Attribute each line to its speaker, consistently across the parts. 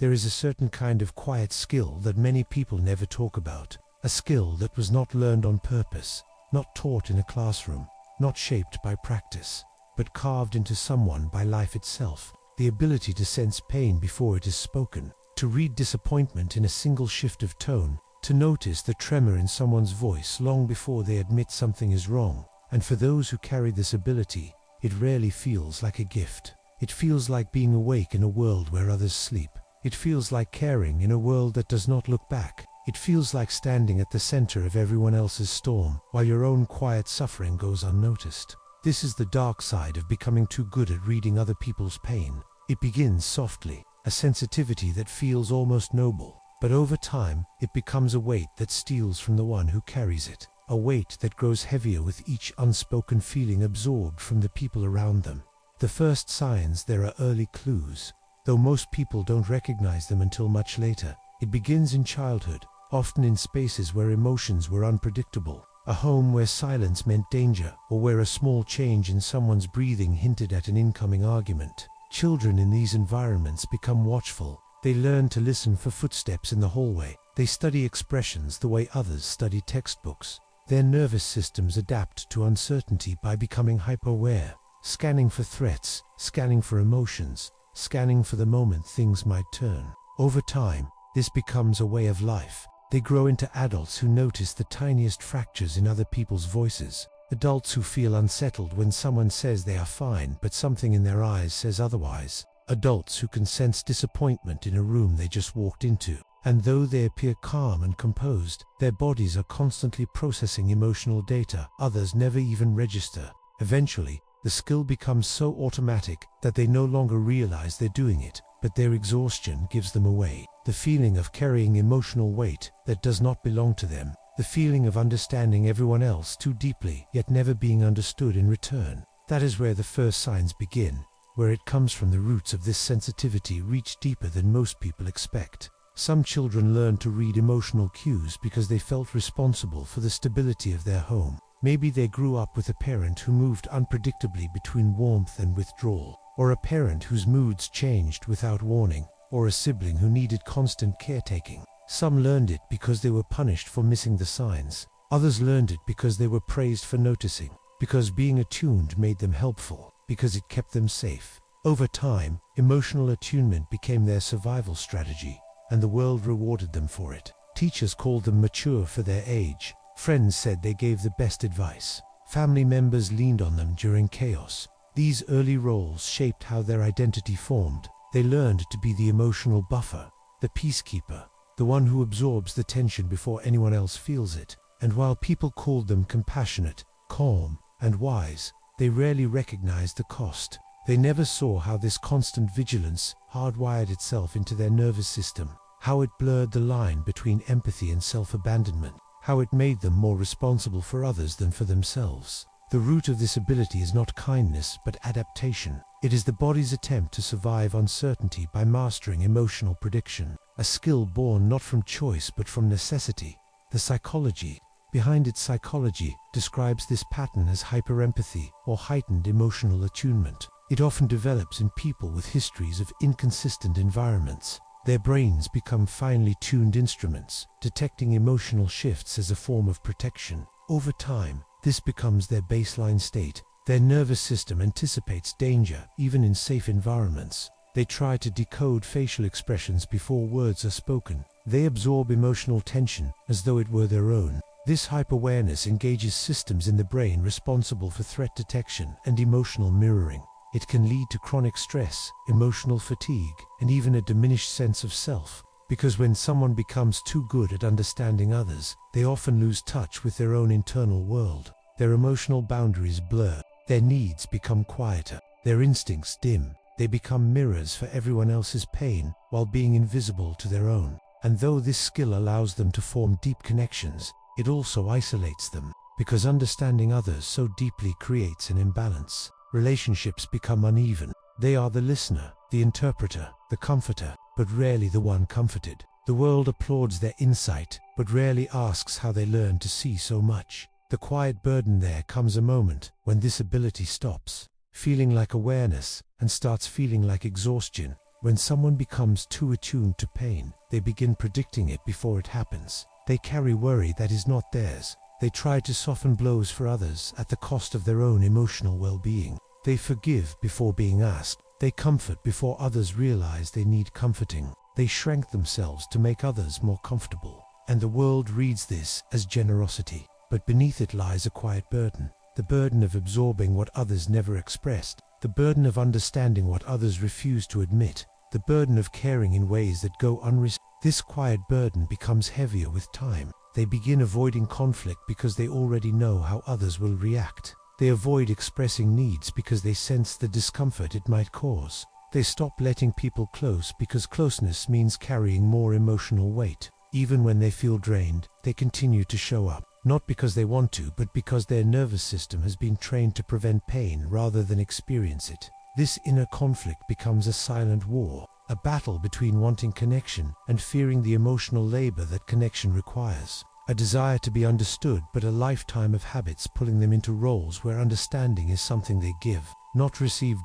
Speaker 1: There is a certain kind of quiet skill that many people never talk about, a skill that was not learned on purpose, not taught in a classroom, not shaped by practice, but carved into someone by life itself, the ability to sense pain before it is spoken, to read disappointment in a single shift of tone, to notice the tremor in someone's voice long before they admit something is wrong. And for those who carry this ability, it rarely feels like a gift. It feels like being awake in a world where others sleep. It feels like caring in a world that does not look back. It feels like standing at the center of everyone else's storm, while your own quiet suffering goes unnoticed. This is the dark side of becoming too good at reading other people's pain. It begins softly, a sensitivity that feels almost noble. But over time, it becomes a weight that steals from the one who carries it, a weight that grows heavier with each unspoken feeling absorbed from the people around them. The first signs, there are early clues. Though most people don't recognize them until much later. It begins in childhood, often in spaces where emotions were unpredictable, a home where silence meant danger, or where a small change in someone's breathing hinted at an incoming argument. Children in these environments become watchful. They learn to listen for footsteps in the hallway. They study expressions the way others study textbooks. Their nervous systems adapt to uncertainty by becoming hyper-aware, scanning for threats, scanning for emotions, scanning for the moment things might turn. Over time, this becomes a way of life. They grow into adults who notice the tiniest fractures in other people's voices. Adults who feel unsettled when someone says they are fine but something in their eyes says otherwise. Adults who can sense disappointment in a room they just walked into. And though they appear calm and composed, their bodies are constantly processing emotional data others never even register. Eventually, the skill becomes so automatic that they no longer realize they're doing it, but their exhaustion gives them away. The feeling of carrying emotional weight that does not belong to them. The feeling of understanding everyone else too deeply, yet never being understood in return. That is where the first signs begin, where it comes from. The roots of this sensitivity reach deeper than most people expect. Some children learn to read emotional cues because they felt responsible for the stability of their home. Maybe they grew up with a parent who moved unpredictably between warmth and withdrawal, or a parent whose moods changed without warning, or a sibling who needed constant caretaking. Some learned it because they were punished for missing the signs. Others learned it because they were praised for noticing, because being attuned made them helpful, because it kept them safe. Over time, emotional attunement became their survival strategy, and the world rewarded them for it. Teachers called them mature for their age. Friends said they gave the best advice. Family members leaned on them during chaos. These early roles shaped how their identity formed. They learned to be the emotional buffer, the peacekeeper, the one who absorbs the tension before anyone else feels it. And while people called them compassionate, calm, and wise, they rarely recognized the cost. They never saw how this constant vigilance hardwired itself into their nervous system, how it blurred the line between empathy and self-abandonment, how it made them more responsible for others than for themselves. The root of this ability is not kindness but adaptation. It is the body's attempt to survive uncertainty by mastering emotional prediction, a skill born not from choice but from necessity. The psychology behind its psychology describes this pattern as hyperempathy or heightened emotional attunement. It often develops in people with histories of inconsistent environments. Their brains become finely tuned instruments, detecting emotional shifts as a form of protection. Over time, this becomes their baseline state. Their nervous system anticipates danger, even in safe environments. They try to decode facial expressions before words are spoken. They absorb emotional tension as though it were their own. This hyper-awareness engages systems in the brain responsible for threat detection and emotional mirroring. It can lead to chronic stress, emotional fatigue, and even a diminished sense of self. Because when someone becomes too good at understanding others, they often lose touch with their own internal world. Their emotional boundaries blur. Their needs become quieter. Their instincts dim. They become mirrors for everyone else's pain, while being invisible to their own. And though this skill allows them to form deep connections, it also isolates them. Because understanding others so deeply creates an imbalance. Relationships become uneven. They are the listener, the interpreter, the comforter, but rarely the one comforted. The world applauds their insight, but rarely asks how they learned to see so much. The quiet burden. There comes a moment when this ability stops feeling like awareness and starts feeling like exhaustion. When someone becomes too attuned to pain, they begin predicting it before it happens. They carry worry that is not theirs. They try to soften blows for others at the cost of their own emotional well-being. They forgive before being asked. They comfort before others realize they need comforting. They shrink themselves to make others more comfortable. And the world reads this as generosity. But beneath it lies a quiet burden. The burden of absorbing what others never expressed. The burden of understanding what others refuse to admit. The burden of caring in ways that go unresolved. This quiet burden becomes heavier with time. They begin avoiding conflict because they already know how others will react. They avoid expressing needs because they sense the discomfort it might cause. They stop letting people close because closeness means carrying more emotional weight. Even when they feel drained, they continue to show up. Not because they want to, but because their nervous system has been trained to prevent pain rather than experience it. This inner conflict becomes a silent war, a battle between wanting connection and fearing the emotional labor that connection requires. A desire to be understood, but a lifetime of habits pulling them into roles where understanding is something they give, not receive.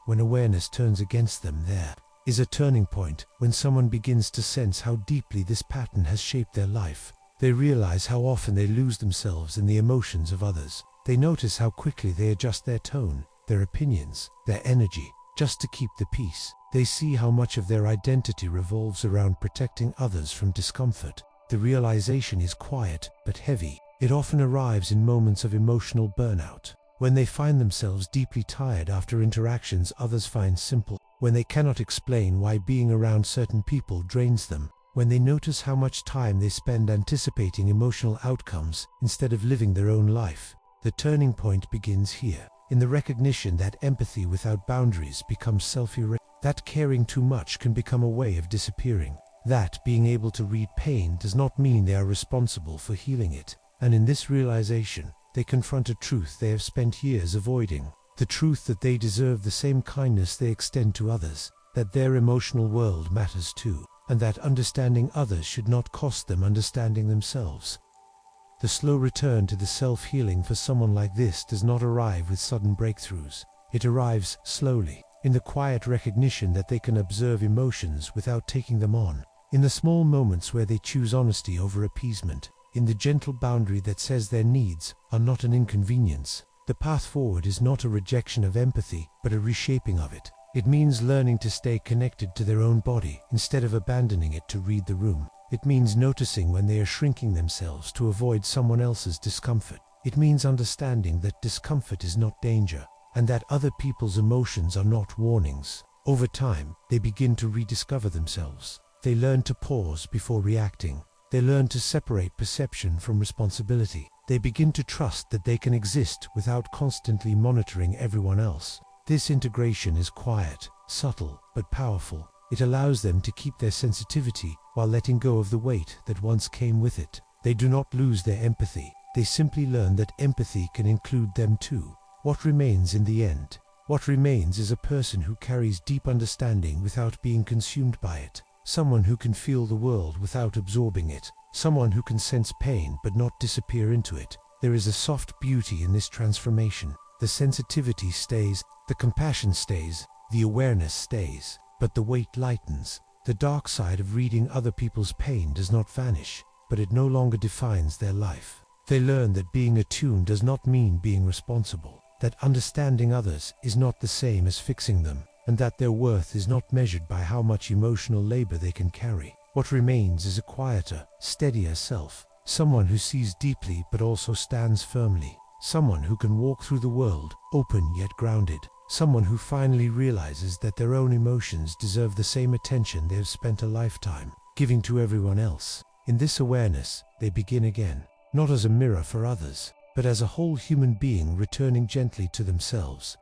Speaker 1: When awareness turns against them, there is a turning point when someone begins to sense how deeply this pattern has shaped their life. They realize how often they lose themselves in the emotions of others. They notice how quickly they adjust their tone, their opinions, their energy, just to keep the peace. They see how much of their identity revolves around protecting others from discomfort. The realization is quiet but heavy. It often arrives in moments of emotional burnout, when they find themselves deeply tired after interactions others find simple, when they cannot explain why being around certain people drains them, when they notice how much time they spend anticipating emotional outcomes instead of living their own life. The turning point begins here, in the recognition that empathy without boundaries becomes self-erasing, that caring too much can become a way of disappearing, that being able to read pain does not mean they are responsible for healing it. And in this realization, they confront a truth they have spent years avoiding, the truth that they deserve the same kindness they extend to others, that their emotional world matters too, and that understanding others should not cost them understanding themselves. The slow return to the self-healing for someone like this does not arrive with sudden breakthroughs. It arrives slowly, in the quiet recognition that they can observe emotions without taking them on, in the small moments where they choose honesty over appeasement, in the gentle boundary that says their needs are not an inconvenience. The path forward is not a rejection of empathy, but a reshaping of it. It means learning to stay connected to their own body instead of abandoning it to read the room. It means noticing when they are shrinking themselves to avoid someone else's discomfort. It means understanding that discomfort is not danger, and that other people's emotions are not warnings. Over time, they begin to rediscover themselves. They learn to pause before reacting. They learn to separate perception from responsibility. They begin to trust that they can exist without constantly monitoring everyone else. This integration is quiet, subtle, but powerful. It allows them to keep their sensitivity while letting go of the weight that once came with it. They do not lose their empathy. They simply learn that empathy can include them too. What remains in the end? What remains is a person who carries deep understanding without being consumed by it. Someone who can feel the world without absorbing it. Someone who can sense pain but not disappear into it. There is a soft beauty in this transformation. The sensitivity stays, the compassion stays, the awareness stays, but the weight lightens. The dark side of reading other people's pain does not vanish, but it no longer defines their life. They learn that being attuned does not mean being responsible, that understanding others is not the same as fixing them, and that their worth is not measured by how much emotional labor they can carry. What remains is a quieter, steadier self, someone who sees deeply but also stands firmly, someone who can walk through the world, open yet grounded, someone who finally realizes that their own emotions deserve the same attention they have spent a lifetime giving to everyone else. In this awareness, they begin again, not as a mirror for others, but as a whole human being returning gently to themselves.